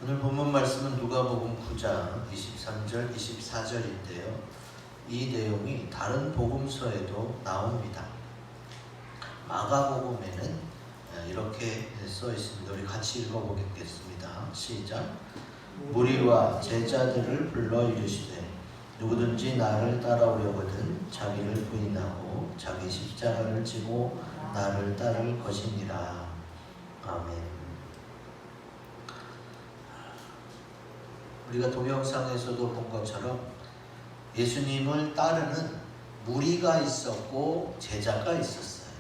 오늘 본문 말씀은 누가복음 9장 23절, 24절인데요. 이 내용이 다른 복음서에도 나옵니다. 마가복음에는 이렇게 써 있습니다. 우리 같이 읽어보겠습니다. 시작. 무리와 제자들을 불러 이르시되 누구든지 나를 따라오려거든 자기를 부인하고 자기 십자가를 지고 나를 따를 것이니라. 아멘. 우리가 동영상에서도 본 것처럼 예수님을 따르는 무리가 있었고 제자가 있었어요.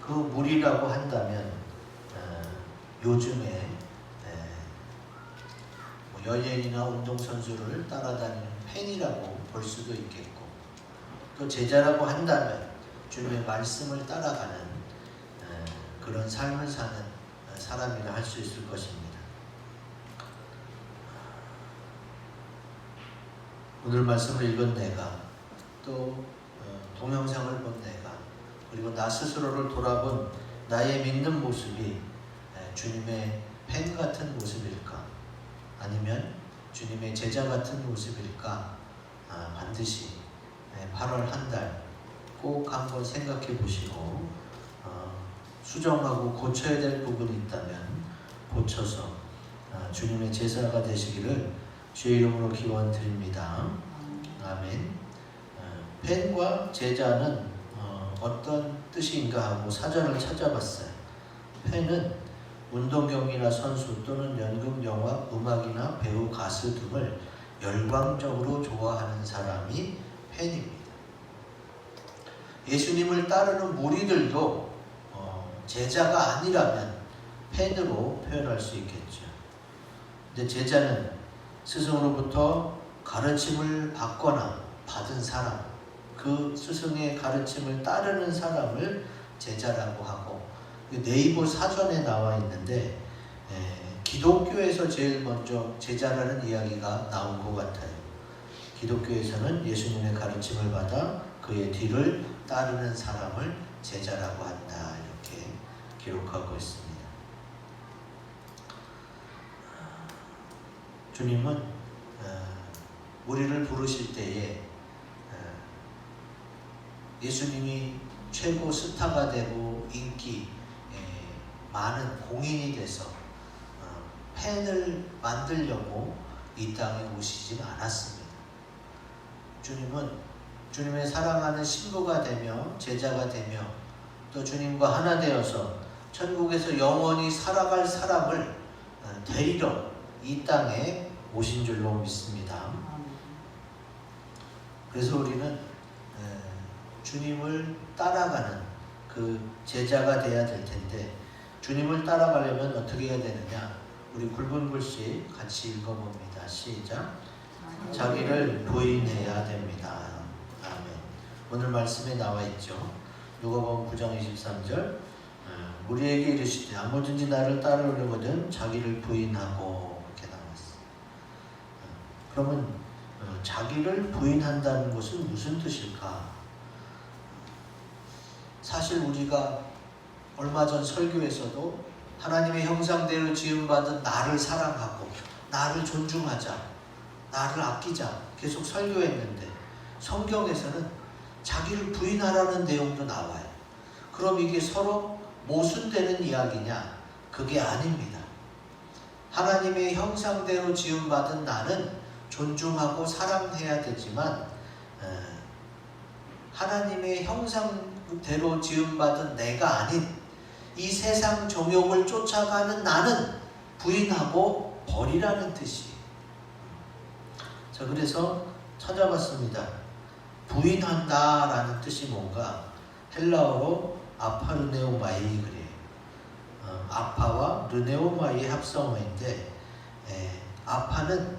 그 무리라고 한다면 요즘에 연예인이나 운동선수를 따라다니는 팬이라고 볼 수도 있겠고, 또 제자라고 한다면 주님의 말씀을 따라가는 그런 삶을 사는 사람이라 할 수 있을 것입니다. 오늘 말씀을 읽은 내가, 또 동영상을 본 내가, 그리고 나 스스로를 돌아본 나의 믿는 모습이 주님의 팬 같은 모습일까? 아니면 주님의 제자 같은 모습일까? 반드시 8월 한 달 꼭 한번 생각해 보시고 수정하고 고쳐야 될 부분이 있다면 고쳐서 주님의 제사가 되시기를 주의 이름으로 기원드립니다. 아멘. 팬과 제자는 어떤 뜻인가 하고 사전을 찾아봤어요. 팬은 운동경기나 선수 또는 연극, 영화, 음악이나 배우, 가수 등을 열광적으로 좋아하는 사람이 팬입니다. 예수님을 따르는 무리들도 제자가 아니라면 팬으로 표현할 수 있겠죠. 근데 제자는 스승으로부터 가르침을 받거나 받은 사람, 그 스승의 가르침을 따르는 사람을 제자라고 하고, 네이버 사전에 나와 있는데 기독교에서 제일 먼저 제자라는 이야기가 나온 것 같아요. 기독교에서는 예수님의 가르침을 받아 그의 뒤를 따르는 사람을 제자라고 한다, 이렇게 기록하고 있습니다. 주님은 우리를 부르실 때에 예수님이 최고 스타가 되고 인기 많은 공인이 돼서 팬을 만들려고 이 땅에 오시진 않았습니다. 주님은 주님의 사랑하는 신부가 되며 제자가 되며 또 주님과 하나 되어서 천국에서 영원히 살아갈 사람을 데리러 이 땅에 오신 줄로 믿습니다. 그래서 우리는 주님을 따라가는 그 제자가 돼야 될 텐데, 주님을 따라가려면 어떻게 해야 되느냐? 우리 굵은 글씨 같이 읽어봅니다. 시작. 자기를 부인해야 됩니다. 아멘. 오늘 말씀에 나와 있죠. 누가복음 9장 23절. 우리에게 이르시되 아무든지 나를 따르려거든 자기를 부인하고, 이렇게 나왔어요. 그러면 자기를 부인한다는 것은 무슨 뜻일까? 사실 우리가 얼마 전 설교에서도 하나님의 형상대로 지음받은 나를 사랑하고 나를 존중하자, 나를 아끼자 계속 설교했는데, 성경에서는 자기를 부인하라는 내용도 나와요. 그럼 이게 서로 모순되는 이야기냐? 그게 아닙니다. 하나님의 형상대로 지음받은 나는 존중하고 사랑해야 되지만 하나님의 형상대로 지음받은 내가 아닌 이 세상 정욕을 쫓아가는 나는 부인하고 버리라는 뜻이에요. 자, 그래서 찾아봤습니다. 부인한다라는 뜻이 뭔가? 헬라어로 아파르네오마이 그래요. 아파와 르네오마이의 합성어인데, 아파는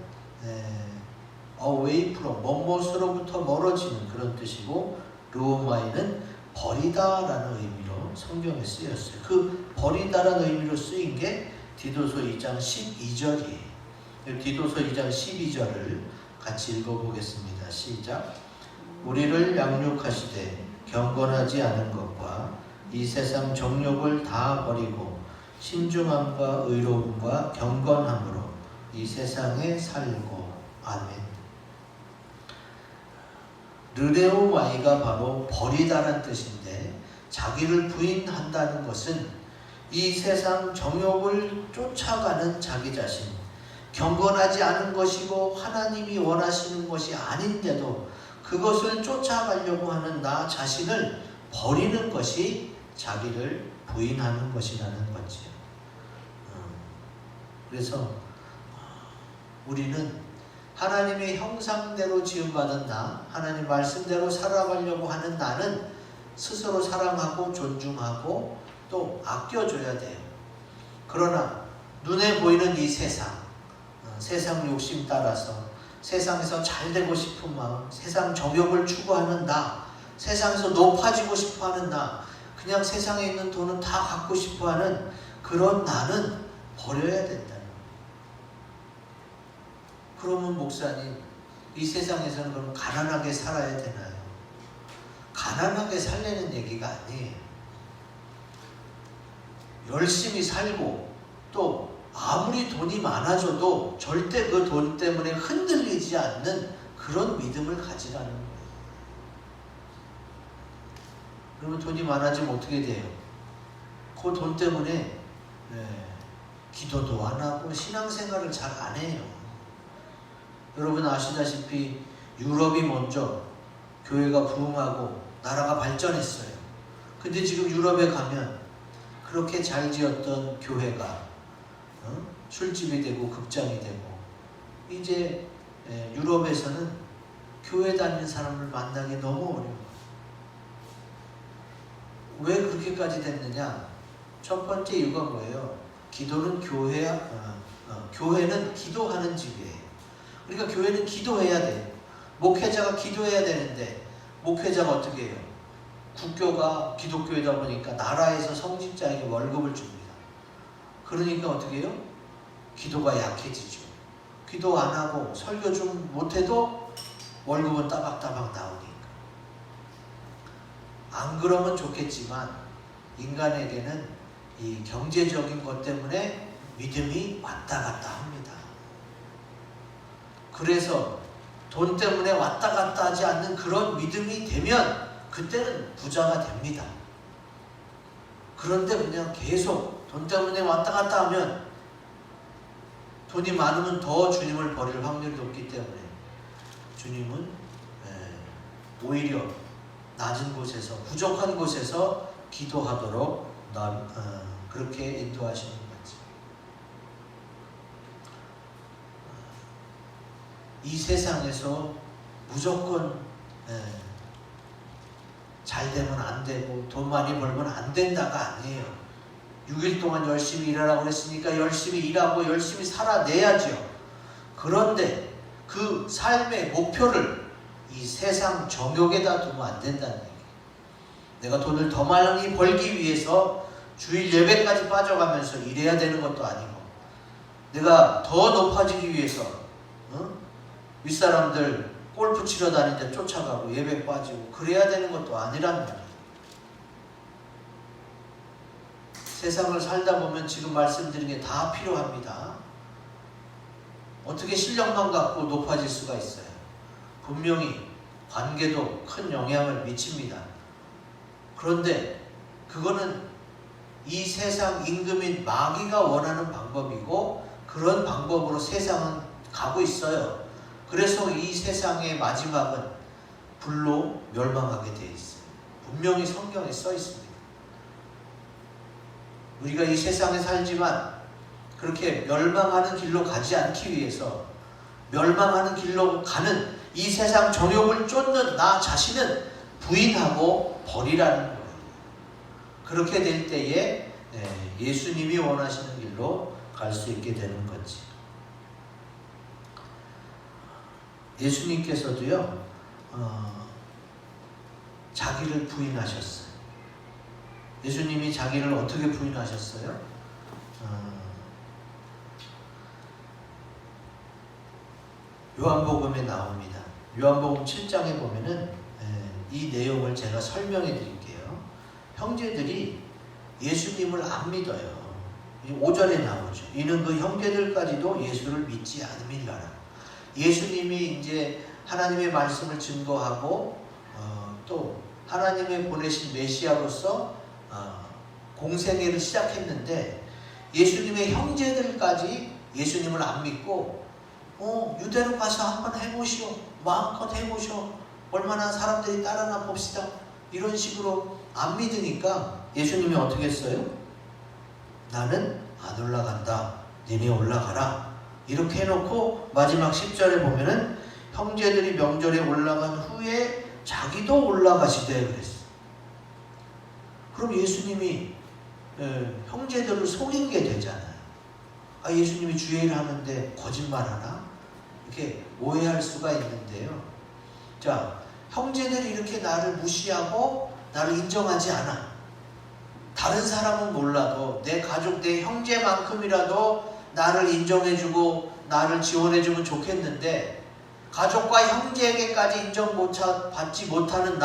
away from, 뭐뭇으로부터 멀어지는 그런 뜻이고, 르오마이는 버리다라는 의미로 성경에 쓰였어요. 그 버리다라는 의미로 쓰인 게 디도서 2장 12절이에요. 디도서 2장 12절을 같이 읽어보겠습니다. 시작. 우리를 양육하시되 경건하지 않은 것과 이 세상 정욕을 다 버리고 신중함과 의로움과 경건함으로 이 세상에 살고. 아멘. 르레오마이가 바로 버리다란 뜻인데, 자기를 부인한다는 것은 이 세상 정욕을 쫓아가는 자기 자신, 경건하지 않은 것이고 하나님이 원하시는 것이 아닌데도 그것을 쫓아가려고 하는 나 자신을 버리는 것이 자기를 부인하는 것이라는 거지요. 그래서 우리는 하나님의 형상대로 지음받은 나, 하나님 말씀대로 살아가려고 하는 나는 스스로 사랑하고 존중하고 또 아껴줘야 돼요. 그러나 눈에 보이는 이 세상 욕심 따라서 세상에서 잘 되고 싶은 마음, 세상 정욕을 추구하는 나, 세상에서 높아지고 싶어하는 나, 그냥 세상에 있는 돈은 다 갖고 싶어하는 그런 나는 버려야 된다. 그러면 목사님, 이 세상에서는 그럼 가난하게 살아야 되나요? 가난하게 살려는 얘기가 아니에요. 열심히 살고 또 아무리 돈이 많아져도 절대 그 돈 때문에 흔들리지 않는 그런 믿음을 가지라는 거예요. 그러면 돈이 많아지면 어떻게 돼요? 그 돈 때문에 기도도 안 하고 신앙생활을 잘 안 해요. 여러분 아시다시피 유럽이 먼저 교회가 부흥하고 나라가 발전했어요. 근데 지금 유럽에 가면 그렇게 잘 지었던 교회가 술집이 되고 극장이 되고, 이제 유럽에서는 교회 다니는 사람을 만나기 너무 어려워요. 왜 그렇게까지 됐느냐? 첫 번째 이유가 뭐예요? 기도는 교회는 기도하는 집이에요. 그러니까 교회는 기도해야 돼요. 목회자가 기도해야 되는데 목회자가 어떻게 해요? 국교가 기독교이다 보니까 나라에서 성직자에게 월급을 줍니다. 그러니까 어떻게 해요? 기도가 약해지죠. 기도 안 하고 설교 좀 못해도 월급은 따박따박 나오니까. 안 그러면 좋겠지만 인간에게는 이 경제적인 것 때문에 믿음이 왔다 갔다 합니다. 그래서 돈 때문에 왔다 갔다 하지 않는 그런 믿음이 되면 그때는 부자가 됩니다. 그런데 그냥 계속 돈 때문에 왔다 갔다 하면 돈이 많으면 더 주님을 버릴 확률이 높기 때문에 주님은 오히려 낮은 곳에서, 부족한 곳에서 기도하도록 그렇게 인도하시는 거지. 이 세상에서 무조건 잘 되면 안 되고 돈 많이 벌면 안 된다가 아니에요. 6일 동안 열심히 일하라고 했으니까 열심히 일하고 열심히 살아내야죠. 그런데 그 삶의 목표를 이 세상 정욕에다 두면 안 된다는 얘기예요. 내가 돈을 더 많이 벌기 위해서 주일 예배까지 빠져가면서 일해야 되는 것도 아니고, 내가 더 높아지기 위해서 윗사람들 골프 치러 다니는데 쫓아가고 예배 빠지고 그래야 되는 것도 아니란 말이에요. 세상을 살다 보면 지금 말씀드린 게 다 필요합니다. 어떻게 실력만 갖고 높아질 수가 있어요? 분명히 관계도 큰 영향을 미칩니다. 그런데 그거는 이 세상 임금인 마귀가 원하는 방법이고, 그런 방법으로 세상은 가고 있어요. 그래서 이 세상의 마지막은 불로 멸망하게 되어 있어요. 분명히 성경에 써 있습니다. 우리가 이 세상에 살지만 그렇게 멸망하는 길로 가지 않기 위해서 멸망하는 길로 가는 이 세상 정욕을 쫓는 나 자신은 부인하고 버리라는 거예요. 그렇게 될 때에 예수님이 원하시는 길로 갈 수 있게 되는 거지. 예수님께서도요, 자기를 부인하셨어요. 예수님이 자기를 어떻게 부인하셨어요? 요한복음에 나옵니다. 요한복음 7장에 보면은 이 내용을 제가 설명해 드릴게요. 형제들이 예수님을 안 믿어요. 5절에 나오죠. 이는 그 형제들까지도 예수를 믿지 않음이라. 예수님이 이제 하나님의 말씀을 증거하고 또 하나님의 보내신 메시아로서 공생애를 시작했는데 예수님의 형제들까지 예수님을 안 믿고 유대로 가서 한번 해보시오. 마음껏 해보시오. 얼마나 사람들이 따르나 봅시다. 이런 식으로 안 믿으니까 예수님이 어떻게 했어요? 나는 안 올라간다. 니네 올라가라. 이렇게 해놓고 마지막 10절에 보면은 형제들이 명절에 올라간 후에 자기도 올라가시되 그랬어. 그럼 예수님이 형제들을 속인 게 되잖아요. 예수님이 주일을 하는데 거짓말하나? 이렇게 오해할 수가 있는데요. 자, 형제들이 이렇게 나를 무시하고 나를 인정하지 않아. 다른 사람은 몰라도 내 가족, 내 형제만큼이라도 나를 인정해주고 나를 지원해주면 좋겠는데 가족과 형제에게까지 인정받지 못하는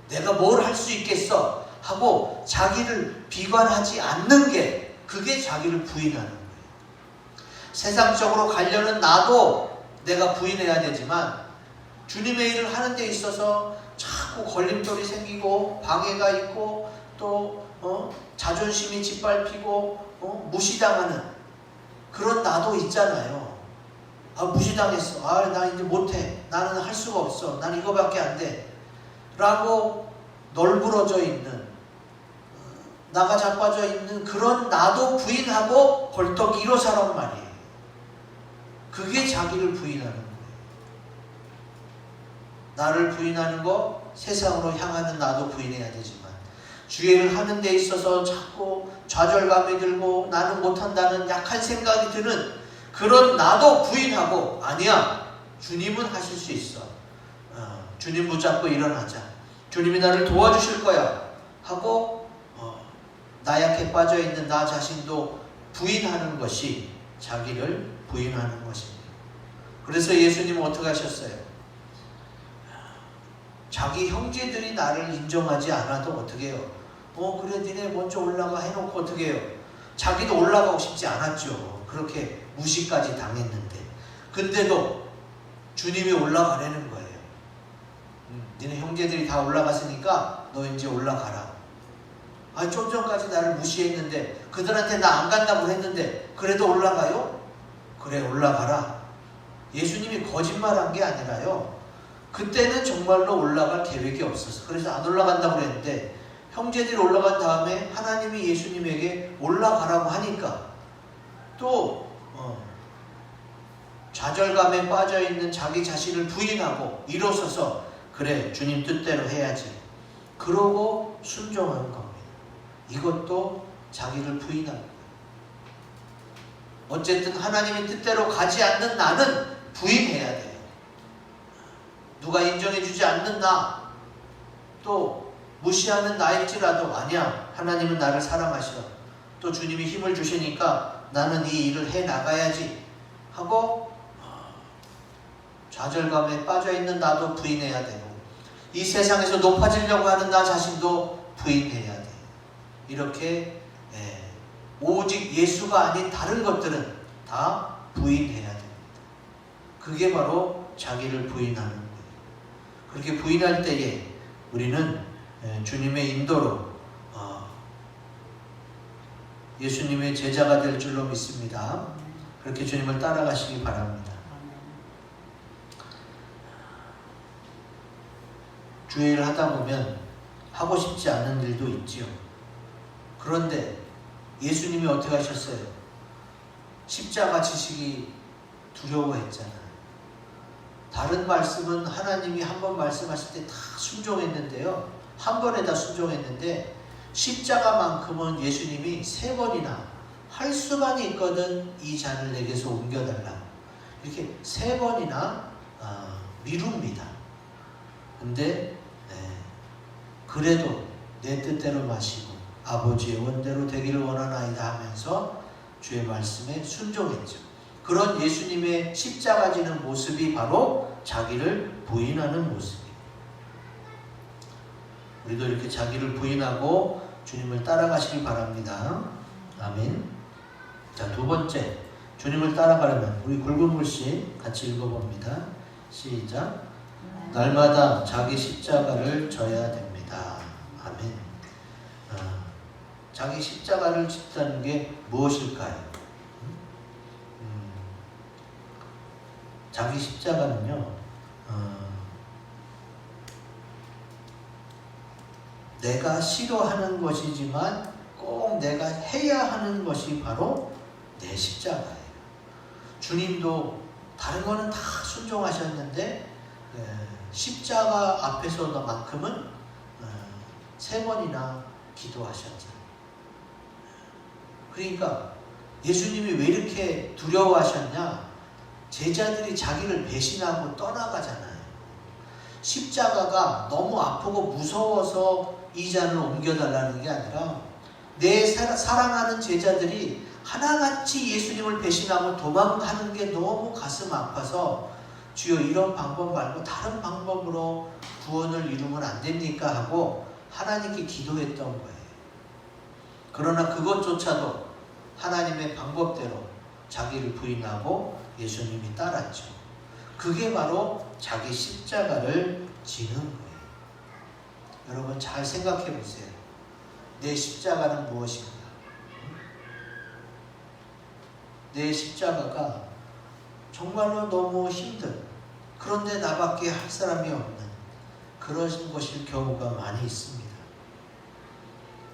내가 뭘 할 수 있겠어? 하고 자기를 비관하지 않는 게 그게 자기를 부인하는 거예요. 세상적으로 가려는 나도 내가 부인해야 되지만 주님의 일을 하는 데 있어서 자꾸 걸림돌이 생기고 방해가 있고 또 자존심이 짓밟히고 무시당하는 그런 나도 있잖아요. 무시당했어. 나 이제 못해. 나는 할 수가 없어. 난 이거밖에 안 돼. 라고 널브러져 있는 나가 자빠져 있는 그런 나도 부인하고 벌떡 일어서란 말이에요. 그게 자기를 부인하는 거예요. 나를 부인하는 거 세상으로 향하는 나도 부인해야 되지만 주의를 하는 데 있어서 자꾸 좌절감이 들고 나는 못한다는 약한 생각이 드는 그런 나도 부인하고 아니야. 주님은 하실 수 있어. 주님 붙잡고 일어나자. 주님이 나를 도와주실 거야. 하고 나약해 빠져있는 나 자신도 부인하는 것이 자기를 부인하는 것입니다. 그래서 예수님은 어떻게 하셨어요? 자기 형제들이 나를 인정하지 않아도 어떻게 해요? 그래 니네 먼저 올라가 해놓고 어떻게 해요? 자기도 올라가고 싶지 않았죠. 그렇게 무시까지 당했는데 근데도 주님이 올라가라는 거예요. 니네 형제들이 다 올라갔으니까 너 이제 올라가라. 좀 전까지 나를 무시했는데 그들한테 나 안 간다고 했는데 그래도 올라가요? 그래 올라가라. 예수님이 거짓말한 게 아니라요. 그때는 정말로 올라갈 계획이 없었어. 그래서 안 올라간다고 그랬는데 형제들이 올라간 다음에 하나님이 예수님에게 올라가라고 하니까 또 좌절감에 빠져있는 자기 자신을 부인하고 일어서서 그래 주님 뜻대로 해야지. 그러고 순종하는 겁니다. 이것도 자기를 부인하는 거예요. 어쨌든 하나님의 뜻대로 가지 않는 나는 부인해야 돼요. 누가 인정해주지 않는 나, 또 무시하는 나일지라도 아니야. 하나님은 나를 사랑하시오. 또 주님이 힘을 주시니까 나는 이 일을 해나가야지 하고 좌절감에 빠져있는 나도 부인해야 되고 이 세상에서 높아지려고 하는 나 자신도 부인해야 돼요. 이렇게 오직 예수가 아닌 다른 것들은 다 부인해야 됩니다. 그게 바로 자기를 부인하는 거예요. 그렇게 부인할 때에 우리는 주님의 인도로 예수님의 제자가 될 줄로 믿습니다. 그렇게 주님을 따라가시기 바랍니다. 주일을 하다 보면 하고 싶지 않은 일도 있지요. 그런데 예수님이 어떻게 하셨어요? 십자가 지시기 두려워했잖아요. 다른 말씀은 하나님이 한 번 말씀하실 때 다 순종했는데요. 한 번에 다 순종했는데 십자가만큼은 예수님이 3번이나 할 수만 있거든 이 잔을 내게서 옮겨달라. 이렇게 3번이나 미룹니다. 근데 그래도 내 뜻대로 마시고 아버지의 원대로 되기를 원하나이다 하면서 주의 말씀에 순종했죠. 그런 예수님의 십자가 지는 모습이 바로 자기를 부인하는 모습입니다. 우리도 이렇게 자기를 부인하고 주님을 따라가시기 바랍니다. 아멘. 자, 두 번째, 주님을 따라가려면 우리 굵은 글씨 같이 읽어봅니다. 시작. 날마다 자기 십자가를 져야 됩니다. 아멘. 자기 십자가를 짓다는 게 무엇일까요? 자기 십자가는요, 내가 싫어하는 것이지만 꼭 내가 해야 하는 것이 바로 내 십자가예요. 주님도 다른 거는 다 순종하셨는데 십자가 앞에서만큼은 3번이나 기도하셨죠. 그러니까 예수님이 왜 이렇게 두려워하셨냐? 제자들이 자기를 배신하고 떠나가잖아요. 십자가가 너무 아프고 무서워서 이 잔을 옮겨달라는 게 아니라 내 사랑하는 제자들이 하나같이 예수님을 배신하고 도망가는 게 너무 가슴 아파서 주여 이런 방법 말고 다른 방법으로 구원을 이루면 안 됩니까? 하고 하나님께 기도했던 거예요. 그러나 그것조차도 하나님의 방법대로 자기를 부인하고 예수님이 따랐죠. 그게 바로 자기 십자가를 지는 거예요. 여러분 잘 생각해 보세요. 내 십자가는 무엇인가? 내 십자가가 정말로 너무 힘든, 그런데 나밖에 할 사람이 없는 그런 것일 경우가 많이 있습니다.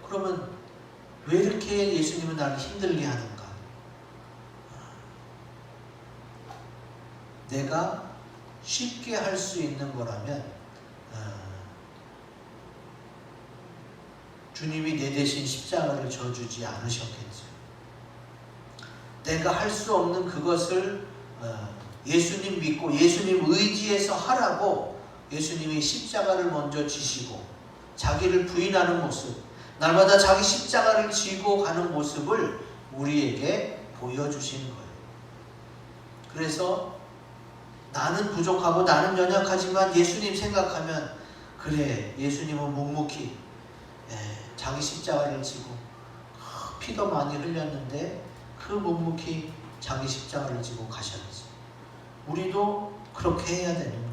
그러면 왜 이렇게 예수님은 나를 힘들게 하는가? 내가 쉽게 할 수 있는 거라면 주님이 내 대신 십자가를 져주지 않으셨겠죠. 내가 할 수 없는 그것을 예수님 믿고 예수님 의지해서 하라고 예수님이 십자가를 먼저 지시고 자기를 부인하는 모습, 날마다 자기 십자가를 지고 가는 모습을 우리에게 보여주시는 거예요. 그래서 나는 부족하고 나는 연약하지만 예수님 생각하면 그래, 예수님은 묵묵히 자기 십자가를 지고 피도 많이 흘렸는데 그 묵묵히 자기 십자가를 지고 가셨지. 우리도 그렇게 해야 되는 거예요.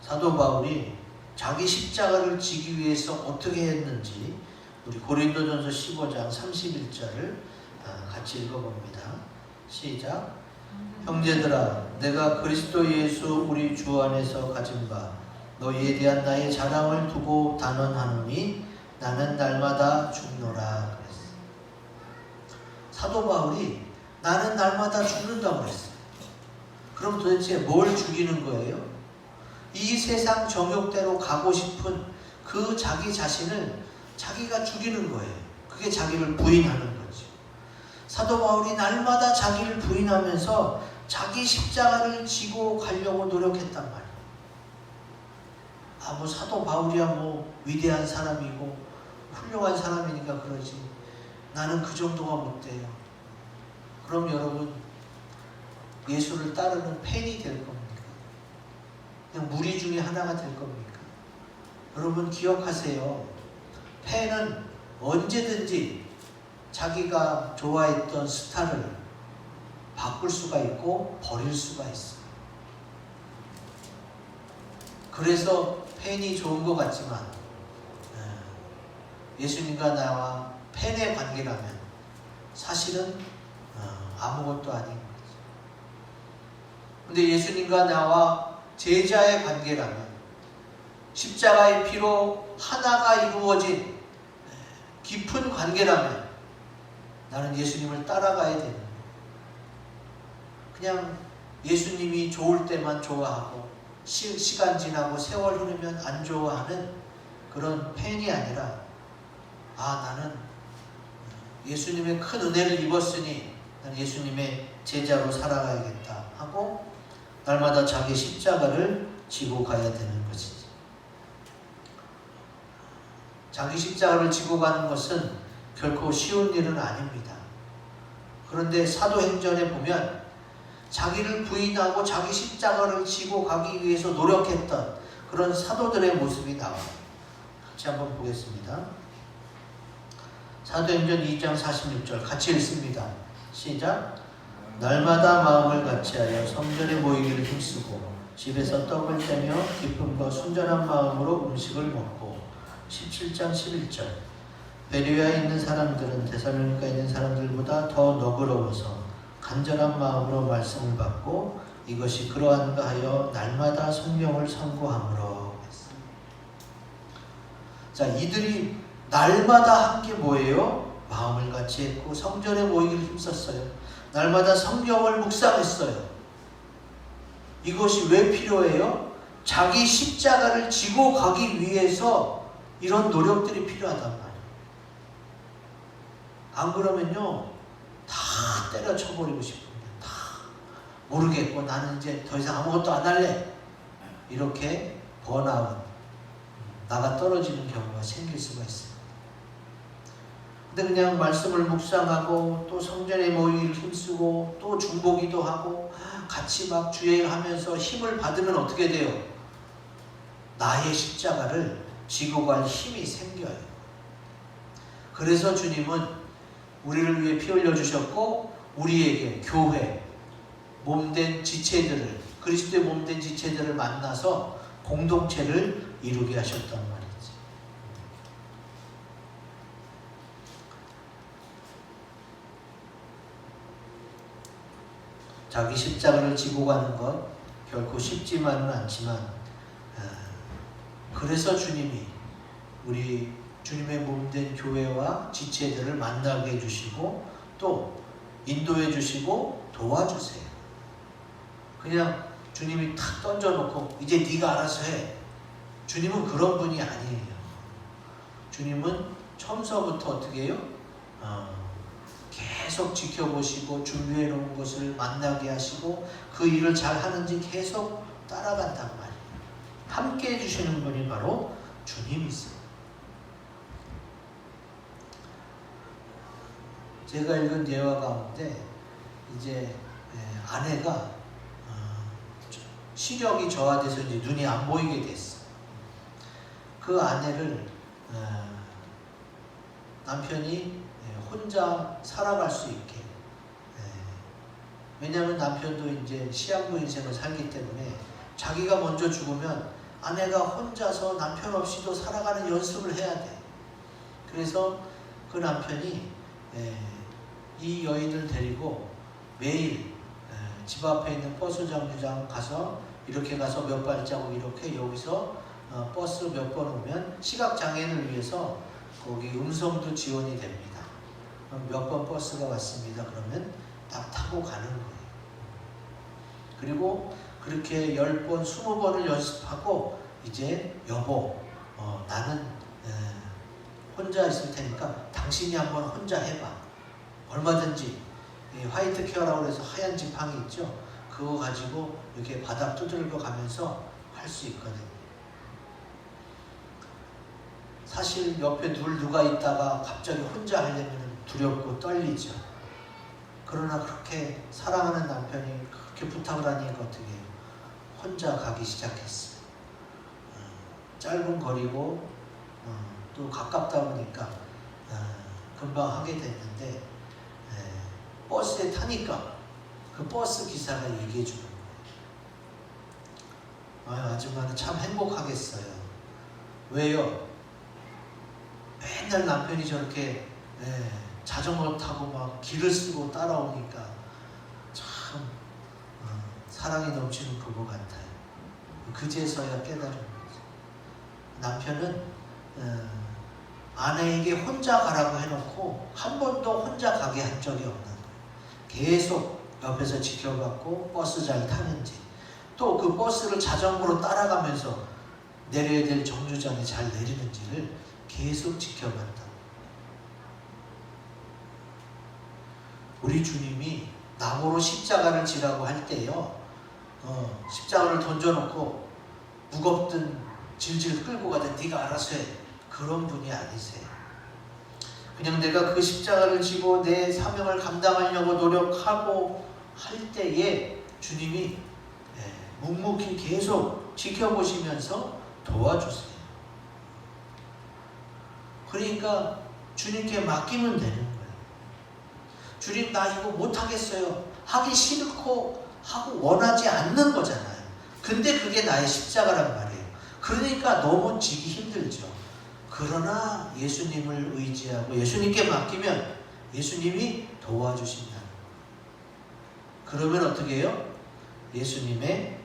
사도 바울이 자기 십자가를 지기 위해서 어떻게 했는지 우리 고린도전서 15장 31절을 같이 읽어봅니다. 시작. 형제들아, 내가 그리스도 예수 우리 주 안에서 가진 바 너희에 대한 나의 자랑을 두고 단언하노니 나는 날마다 죽노라 그랬어. 사도 바울이 나는 날마다 죽는다고 그랬어요. 그럼 도대체 뭘 죽이는 거예요? 이 세상 정욕대로 가고 싶은 그 자기 자신을 자기가 죽이는 거예요. 그게 자기를 부인하는 거죠. 사도 바울이 날마다 자기를 부인하면서 자기 십자가를 지고 가려고 노력했단 말이에요. 뭐 사도 바울이야 뭐 위대한 사람이고 훌륭한 사람이니까 그러지. 나는 그 정도가 못 돼요. 그럼 여러분 예수를 따르는 팬이 될 겁니다. 그냥 무리 중에 하나가 될 겁니까? 여러분 기억하세요. 팬은 언제든지 자기가 좋아했던 스타를 바꿀 수가 있고 버릴 수가 있어요. 그래서 팬이 좋은 것 같지만 예수님과 나와 팬의 관계라면 사실은 아무것도 아닌 거죠. 근데 예수님과 나와 제자의 관계라면 십자가의 피로 하나가 이루어진 깊은 관계라면 나는 예수님을 따라가야 되는 거예요. 그냥 예수님이 좋을 때만 좋아하고 시간 지나고 세월 흐르면 안 좋아하는 그런 팬이 아니라 나는 예수님의 큰 은혜를 입었으니 난 예수님의 제자로 살아가야겠다 하고 날마다 자기 십자가를 지고 가야 되는 것이지. 자기 십자가를 지고 가는 것은 결코 쉬운 일은 아닙니다. 그런데 사도행전에 보면 자기를 부인하고 자기 십자가를 지고 가기 위해서 노력했던 그런 사도들의 모습이 나와요. 같이 한번 보겠습니다. 사도행전 2장 46절 같이 읽습니다. 시작. 날마다 마음을 같이하여 성전에 모이기를 힘쓰고 집에서 떡을 떼며 기쁨과 순전한 마음으로 음식을 먹고 17장 11절 베레아에 있는 사람들은 데살로니가에 있는 사람들보다 더 너그러워서 간절한 마음으로 말씀을 받고 이것이 그러한가 하여 날마다 성령을 선고함으로 했습니다. 자, 이들이 날마다 한 게 뭐예요? 마음을 같이 했고 성전에 모이기를 힘썼어요. 날마다 성경을 묵상했어요. 이것이 왜 필요해요? 자기 십자가를 지고 가기 위해서 이런 노력들이 필요하단 말이에요. 안 그러면요 다 때려쳐버리고 싶은데 다 모르겠고 나는 이제 더 이상 아무것도 안 할래, 이렇게 번아웃, 나가 떨어지는 경우가 생길 수가 있습니다. 근데 그냥 말씀을 묵상하고 또 성전에 모이기를 힘쓰고 또 중보기도 하고 같이 막 주행하면서 힘을 받으면 어떻게 돼요? 나의 십자가를 지고 갈 힘이 생겨요. 그래서 주님은 우리를 위해 피 흘려 주셨고 우리에게 교회, 몸된 지체들을, 그리스도의 몸된 지체들을 만나서 공동체를 이루게 하셨단 말이지. 자기 십자가를 지고 가는 것 결코 쉽지만은 않지만 그래서 주님이 우리 주님의 몸된 교회와 지체들을 만나게 해주시고 또 인도해 주시고 도와주세요. 그냥 주님이 탁 던져놓고 이제 네가 알아서 해. 주님은 그런 분이 아니에요. 주님은 처음서부터 어떻게 해요? 계속 지켜보시고 준비해 놓은 것을 만나게 하시고 그 일을 잘 하는지 계속 따라간단 말이에요. 함께 해주시는 분이 바로 주님이세요. 제가 읽은 예화 가운데 이제 아내가 시력이 저하돼서 이제 눈이 안 보이게 됐어. 그 아내를 남편이 혼자 살아갈 수 있게, 왜냐하면 남편도 이제 시한부 인생을 살기 때문에 자기가 먼저 죽으면 아내가 혼자서 남편 없이도 살아가는 연습을 해야 돼. 그래서 그 남편이 이 여인을 데리고 매일 집 앞에 있는 버스 정류장 가서 이렇게 가서 몇 발자국 이렇게 여기서 버스 몇 번 오면 시각장애인을 위해서 거기 음성도 지원이 됩니다. 몇 번 버스가 왔습니다. 그러면 딱 타고 가는 거예요. 그리고 그렇게 10번, 20번을 연습하고 이제 여보, 나는 혼자 있을 테니까 당신이 한번 혼자 해봐. 얼마든지 화이트 케어라고 해서 하얀 지팡이 있죠? 그거 가지고 이렇게 바닥 두들겨 가면서 할 수 있거든요. 사실 옆에 누가 있다가 갑자기 혼자 하려면 두렵고 떨리죠. 그러나 그렇게 사랑하는 남편이 그렇게 부탁을 하니까 어떻게 해요? 혼자 가기 시작했어요. 짧은 거리고 또 가깝다 보니까 금방 하게 됐는데 버스에 타니까 그 버스 기사가 얘기해 주는 거예요. 아줌마는 참 행복하겠어요. 왜요? 맨날 남편이 저렇게 자전거 타고 막 길을 쓰고 따라오니까 참 사랑이 넘치는 부부 같아요. 그제서야 깨달은 거죠. 남편은 아내에게 혼자 가라고 해놓고 한 번도 혼자 가게 한 적이 없는 거예요. 계속 옆에서 지켜봤고 버스 잘 타는지 또 그 버스를 자전거로 따라가면서 내려야 될 정류장에 잘 내리는지를 계속 지켜봤다. 우리 주님이 나무로 십자가를 지라고 할 때요, 십자가를 던져놓고 무겁든 질질 끌고 가든 네가 알아서 해, 그런 분이 아니세요. 그냥 내가 그 십자가를 지고 내 사명을 감당하려고 노력하고 할 때에 주님이 묵묵히 계속 지켜보시면서 도와주세요. 그러니까 주님께 맡기면 되는 거예요. 주님, 나 이거 못하겠어요. 하기 싫고 하고 원하지 않는 거잖아요. 근데 그게 나의 십자가란 말이에요. 그러니까 너무 지기 힘들죠. 그러나 예수님을 의지하고 예수님께 맡기면 예수님이 도와주신다. 그러면 어떻게 해요? 예수님의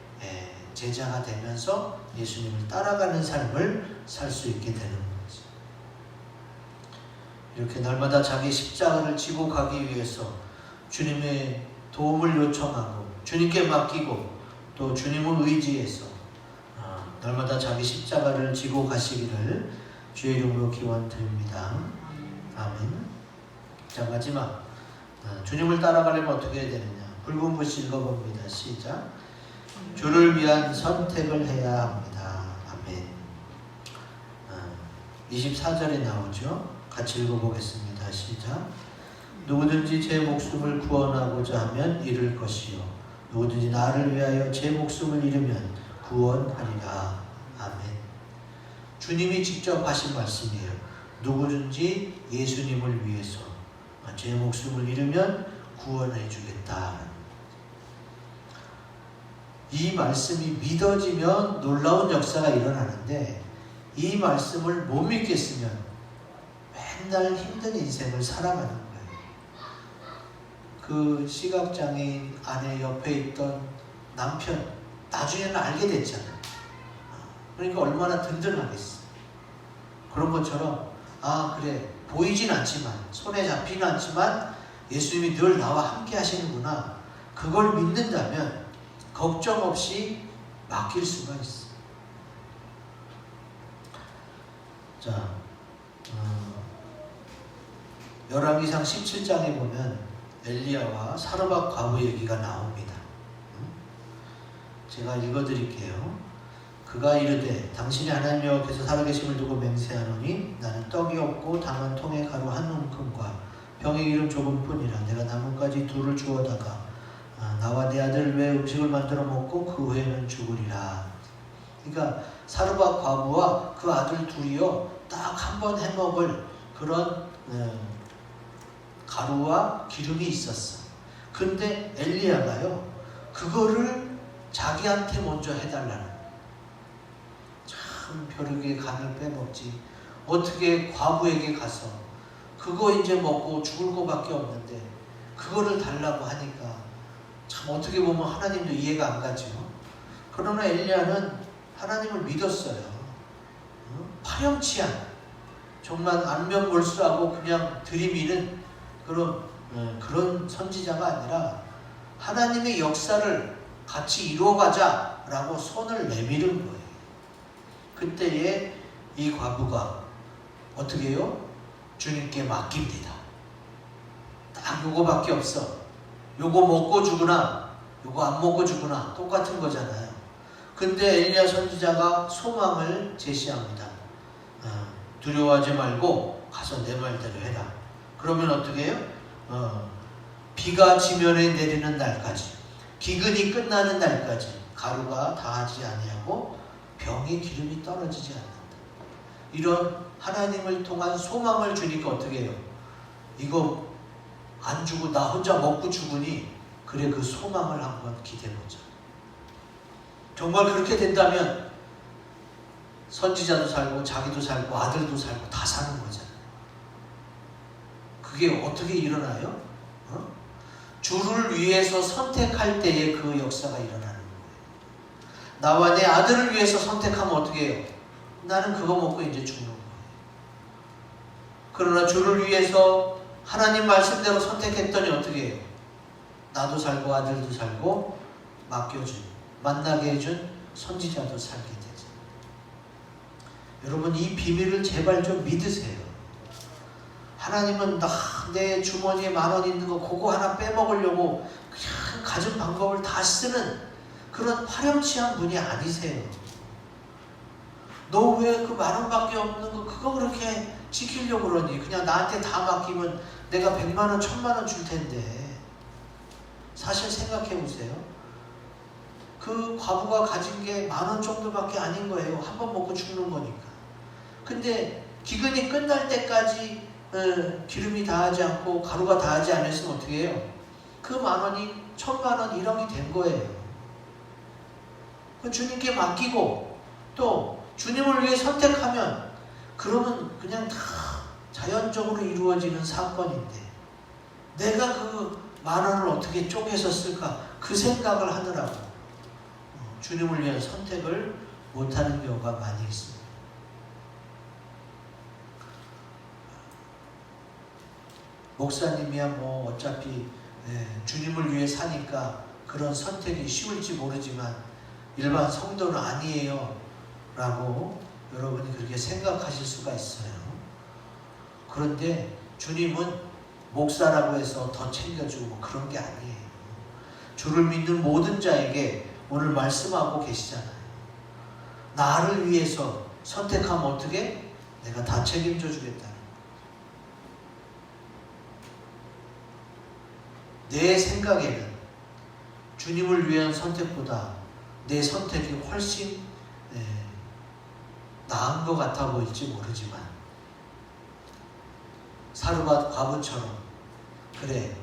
제자가 되면서 예수님을 따라가는 삶을 살 수 있게 되는 거죠. 이렇게 날마다 자기 십자가를 지고 가기 위해서 주님의 도움을 요청하고 주님께 맡기고 또 주님을 의지해서 날마다 자기 십자가를 지고 가시기를 주의 이름으로 기원드립니다. 아멘. 자, 마지막 주님을 따라가려면 어떻게 해야 되느냐? 붉은 글씨 읽어봅니다. 시작. 주를 위한 선택을 해야 합니다. 아멘. 24절에 나오죠. 같이 읽어보겠습니다. 시작. 누구든지 제 목숨을 구원하고자 하면 잃을 것이요 누구든지 나를 위하여 제 목숨을 잃으면 구원하리라. 아멘. 주님이 직접 하신 말씀이에요. 누구든지 예수님을 위해서 제 목숨을 잃으면 구원해 주겠다. 이 말씀이 믿어지면 놀라운 역사가 일어나는데 이 말씀을 못 믿겠으면 맨날 힘든 인생을 살아가는 거예요. 그 시각장애인 아내 옆에 있던 남편 나중에는 알게 됐잖아요. 그러니까 얼마나 든든하겠어. 그런 것처럼 그래 보이진 않지만 손에 잡히는 않지만 예수님이 늘 나와 함께 하시는구나. 그걸 믿는다면 걱정 없이 맡길 수가 있어. 자, 열왕기상 17장에 보면 엘리야와 사르밧 과부 얘기가 나옵니다. 제가 읽어드릴게요. 그가 이르되 당신이 하나님 여호와께서 살아계심을 두고 맹세하노니 나는 떡이 없고 다만 통에 가루 한 움큼과 병의 기름 조금뿐이라. 내가 나뭇가지 둘을 주워다가 나와 내 아들을 위해 음식을 만들어 먹고 그 후에는 죽으리라. 그러니까 사르밧 과부와 그 아들 둘이요 딱 한 번 해먹을 그런 가루와 기름이 있었어. 근데 엘리야가요 그거를 자기한테 먼저 해달라는. 참 벼룩의 간을 빼먹지. 어떻게 과부에게 가서 그거 이제 먹고 죽을 거밖에 없는데 그거를 달라고 하니까 참 어떻게 보면 하나님도 이해가 안 가죠. 그러나 엘리야는 하나님을 믿었어요. 파렴치한 정말 안면몰수하고 그냥 들이미는 그런 선지자가 아니라 하나님의 역사를 같이 이루어가자라고 손을 내미는 거예요. 그때에 이 과부가 어떻게 해요? 주님께 맡깁니다. 딱 요거밖에 없어. 요거 먹고 죽으나 요거 안 먹고 죽으나 똑같은 거잖아요. 근데 엘리야 선지자가 소망을 제시합니다. 두려워하지 말고 가서 내 말대로 해라. 그러면 어떻게 해요? 비가 지면에 내리는 날까지 기근이 끝나는 날까지 가루가 다하지 아니하고 병의 기름이 떨어지지 않는다. 이런 하나님을 통한 소망을 주니까 어떻게 해요? 이거 안 주고 나 혼자 먹고 죽으니 그래 그 소망을 한번 기대보자. 정말 그렇게 된다면 선지자도 살고 자기도 살고 아들도 살고 다 사는 거잖아요. 그게 어떻게 일어나요? 주를 위해서 선택할 때에 그 역사가 일어나는 거예요. 나와 내 아들을 위해서 선택하면 어떻게 해요? 나는 그거 먹고 이제 죽는 거예요. 그러나 주를 위해서 하나님 말씀대로 선택했더니 어떻게 해요? 나도 살고 아들도 살고 맡겨준, 만나게 해준 선지자도 살게 되죠. 여러분 이 비밀을 제발 좀 믿으세요. 하나님은 내 주머니에 10,000원 있는 거 그거 하나 빼먹으려고 그냥 가진 방법을 다 쓰는 그런 파렴치한 분이 아니세요. 너 왜 그 10,000원밖에 없는 거 그거 그렇게 지키려고 그러니? 그냥 나한테 다 맡기면 내가 100,000원, 1,000,000원 줄 텐데. 사실 생각해 보세요. 그 과부가 가진 게 10,000원 정도밖에 아닌 거예요. 한 번 먹고 죽는 거니까. 근데 기근이 끝날 때까지 기름이 다하지 않고 가루가 다하지 않았으면 어떻게 해요? 그 10,000원이 1,000,000원 1억이 된 거예요. 주님께 맡기고 또 주님을 위해 선택하면 그러면 그냥 다 자연적으로 이루어지는 사건인데 내가 그 10,000원을 어떻게 쪼개서 쓸까 그 생각을 하느라고 주님을 위한 선택을 못하는 경우가 많이 있습니다. 목사님이야 뭐 어차피 주님을 위해 사니까 그런 선택이 쉬울지 모르지만 일반 성도는 아니에요 라고 여러분이 그렇게 생각하실 수가 있어요. 그런데 주님은 목사라고 해서 더 챙겨주고 그런 게 아니에요. 주를 믿는 모든 자에게 오늘 말씀하고 계시잖아요. 나를 위해서 선택하면 어떻게? 내가 다 책임져 주겠다. 내 생각에는 주님을 위한 선택보다 내 선택이 훨씬 나은 것 같아 보일지 모르지만 사르밧 과부처럼 그래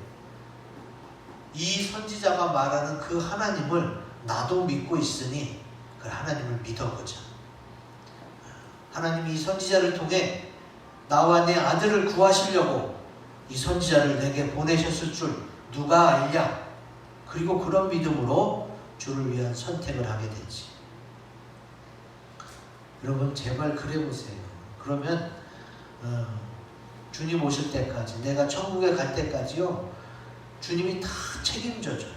이 선지자가 말하는 그 하나님을 나도 믿고 있으니 그 하나님을 믿어보자. 하나님이 이 선지자를 통해 나와 내 아들을 구하시려고 이 선지자를 내게 보내셨을 줄 누가 알냐? 그리고 그런 믿음으로 주를 위한 선택을 하게 되지. 여러분 제발 그래 보세요. 그러면 주님 오실 때까지 내가 천국에 갈 때까지요 주님이 다 책임져줘요.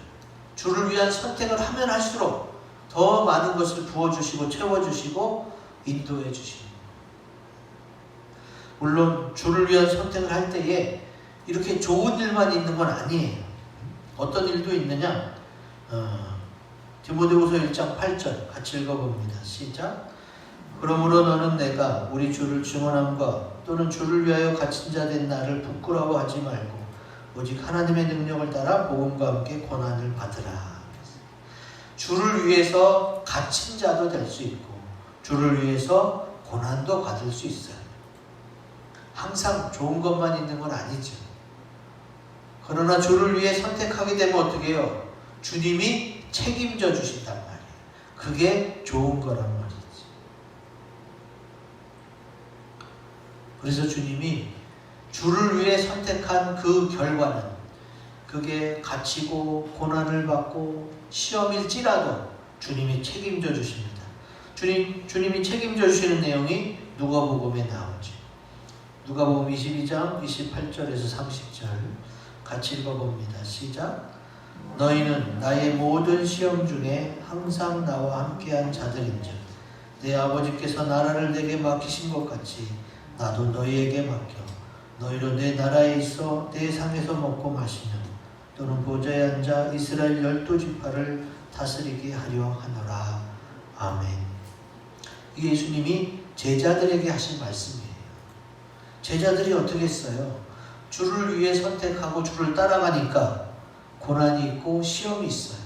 주를 위한 선택을 하면 할수록 더 많은 것을 부어주시고 채워주시고 인도해 주시고 물론 주를 위한 선택을 할 때에 이렇게 좋은 일만 있는 건 아니에요. 어떤 일도 있느냐? 디모데후서 1장 8절 같이 읽어봅니다. 시작. 그러므로 너는 내가 우리 주를 증언함과 또는 주를 위하여 갇힌 자 된 나를 부끄러워하지 말고 오직 하나님의 능력을 따라 복음과 함께 고난을 받으라. 주를 위해서 갇힌 자도 될 수 있고 주를 위해서 고난도 받을 수 있어요. 항상 좋은 것만 있는 건 아니죠. 그러나 주를 위해 선택하게 되면 어떻게 해요? 주님이 책임져 주신단 말이에요. 그게 좋은 거란 말이지. 그래서 주님이 주를 위해 선택한 그 결과는 그게 갇히고 고난을 받고 시험일지라도 주님이 책임져 주십니다. 주님이 책임져 주시는 내용이 누가복음에 나오죠. 누가복음 22장 28절에서 30절 같이 읽어봅니다. 시작. 너희는 나의 모든 시험 중에 항상 나와 함께한 자들인즉 내 아버지께서 나라를 내게 맡기신 것 같이 나도 너희에게 맡겨 너희로 내 나라에 있어 내 상에서 먹고 마시며 또는 보좌에 앉아 이스라엘 12지파를 다스리게 하려 하노라. 아멘. 이게 예수님이 제자들에게 하신 말씀이에요. 제자들이 어떻게 했어요? 주를 위해 선택하고 주를 따라가니까 고난이 있고 시험이 있어요.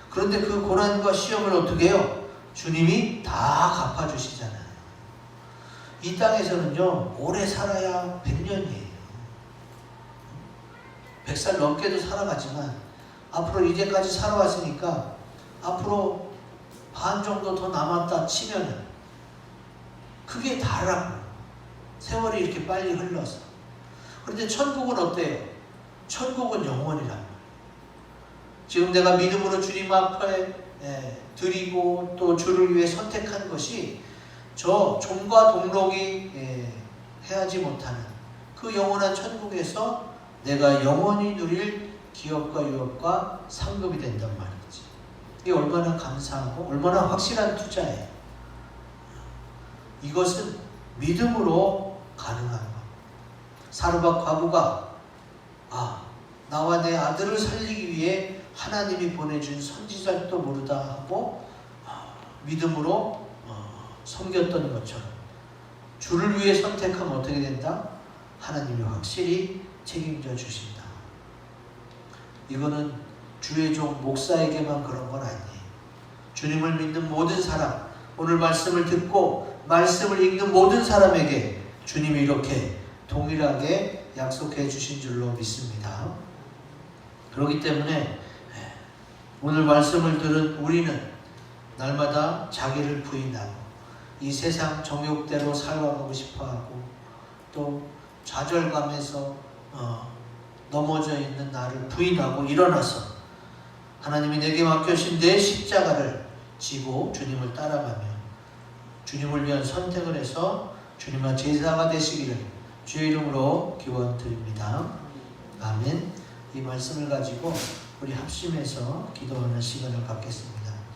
그런데 그 고난과 시험을 어떻게 해요? 주님이 다 갚아주시잖아요. 이 땅에서는요 오래 살아야 100년이에요. 100살 넘게도 살아가지만 앞으로 이제까지 살아왔으니까 앞으로 반 정도 더 남았다 치면은 그게 다라고. 세월이 이렇게 빨리 흘러서. 그런데 천국은 어때요? 천국은 영원이란 말이에요. 지금 내가 믿음으로 주님 앞에 드리고 또 주를 위해 선택한 것이 저 종과 동록이 해하지 못하는 그 영원한 천국에서 내가 영원히 누릴 기업과 유업과 상급이 된단 말이지. 이게 얼마나 감사하고 얼마나 확실한 투자예요. 이것은 믿음으로 가능한 것. 사르밧 과부가 나와 내 아들을 살리기 위해 하나님이 보내준 선지자일도 모르다 하고 믿음으로 섬겼던 것처럼 주를 위해 선택하면 어떻게 된다? 하나님이 확실히 책임져 주신다. 이거는 주의 종 목사에게만 그런 건 아니에요. 주님을 믿는 모든 사람, 오늘 말씀을 듣고 말씀을 읽는 모든 사람에게 주님이 이렇게 동일하게 약속해 주신 줄로 믿습니다. 그렇기 때문에 오늘 말씀을 들은 우리는 날마다 자기를 부인하고 이 세상 정욕대로 살아가고 싶어하고 또 좌절감에서 넘어져 있는 나를 부인하고 일어나서 하나님이 내게 맡겨신 내 십자가를 지고 주님을 따라가며 주님을 위한 선택을 해서 주님과 제사가 되시기를 주의 이름으로 기원드립니다. 아멘. 이 말씀을 가지고 우리 합심해서 기도하는 시간을 갖겠습니다.